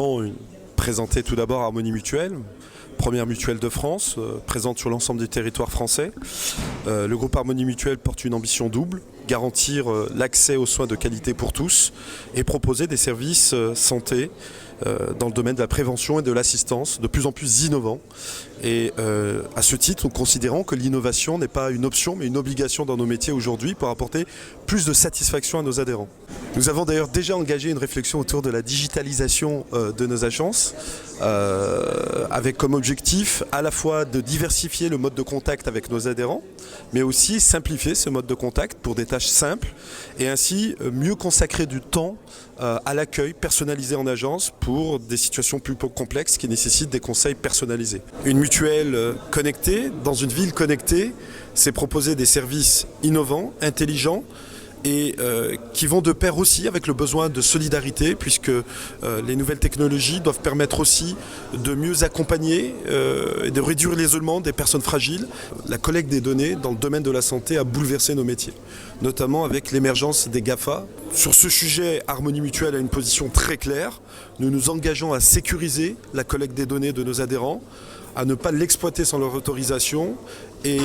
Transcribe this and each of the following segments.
rapidement présenter tout d'abord Harmonie Mutuelle, première mutuelle de France, présente sur l'ensemble du territoire français. Le groupe Harmonie Mutuelle porte une ambition double, garantir l'accès aux soins de qualité pour tous et proposer des services santé dans le domaine de la prévention et de l'assistance de plus en plus innovants. Et à ce titre, nous considérons que l'innovation n'est pas une option mais une obligation dans nos métiers aujourd'hui pour apporter plus de satisfaction à nos adhérents. Nous avons d'ailleurs déjà engagé une réflexion autour de la digitalisation de nos agences avec comme objectif à la fois de diversifier le mode de contact avec nos adhérents mais aussi simplifier ce mode de contact pour des tâches simples et ainsi mieux consacrer du temps à l'accueil personnalisé en agence pour des situations plus complexes qui nécessitent des conseils personnalisés. Une mutuelle connectée, dans une ville connectée, c'est proposer des services innovants, intelligents et qui vont de pair aussi avec le besoin de solidarité puisque les nouvelles technologies doivent permettre aussi de mieux accompagner et de réduire l'isolement des personnes fragiles. La collecte des données dans le domaine de la santé a bouleversé nos métiers, notamment avec l'émergence des GAFA. Sur ce sujet, Harmonie Mutuelle a une position très claire. Nous nous engageons à sécuriser la collecte des données de nos adhérents, à ne pas l'exploiter sans leur autorisation et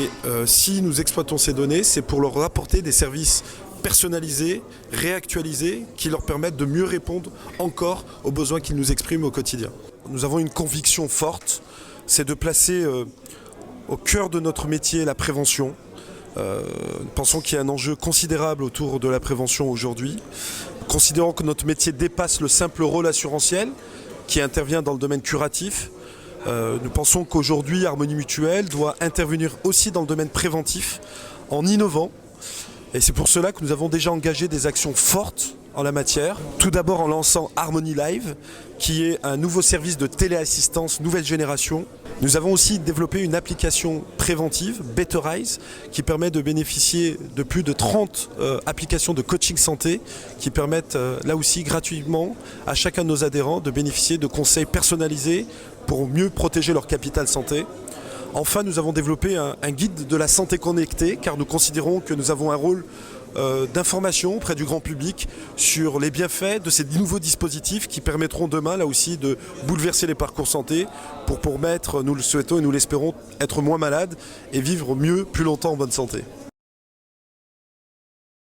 si nous exploitons ces données, c'est pour leur apporter des services personnalisés, réactualisés, qui leur permettent de mieux répondre encore aux besoins qu'ils nous expriment au quotidien. Nous avons une conviction forte, c'est de placer au cœur de notre métier la prévention. Nous pensons qu'il y a un enjeu considérable autour de la prévention aujourd'hui. Considérant que notre métier dépasse le simple rôle assurantiel qui intervient dans le domaine curatif, nous pensons qu'aujourd'hui Harmonie Mutuelle doit intervenir aussi dans le domaine préventif en innovant. Et c'est pour cela que nous avons déjà engagé des actions fortes en la matière. Tout d'abord en lançant Harmonie Live, qui est un nouveau service de téléassistance nouvelle génération. Nous avons aussi développé une application préventive, Betterize, qui permet de bénéficier de plus de 30 applications de coaching santé qui permettent là aussi gratuitement à chacun de nos adhérents de bénéficier de conseils personnalisés pour mieux protéger leur capital santé. Enfin, nous avons développé un guide de la santé connectée car nous considérons que nous avons un rôle d'information auprès du grand public sur les bienfaits de ces nouveaux dispositifs qui permettront demain là aussi de bouleverser les parcours santé pour permettre, nous le souhaitons et nous l'espérons, être moins malades et vivre mieux, plus longtemps en bonne santé.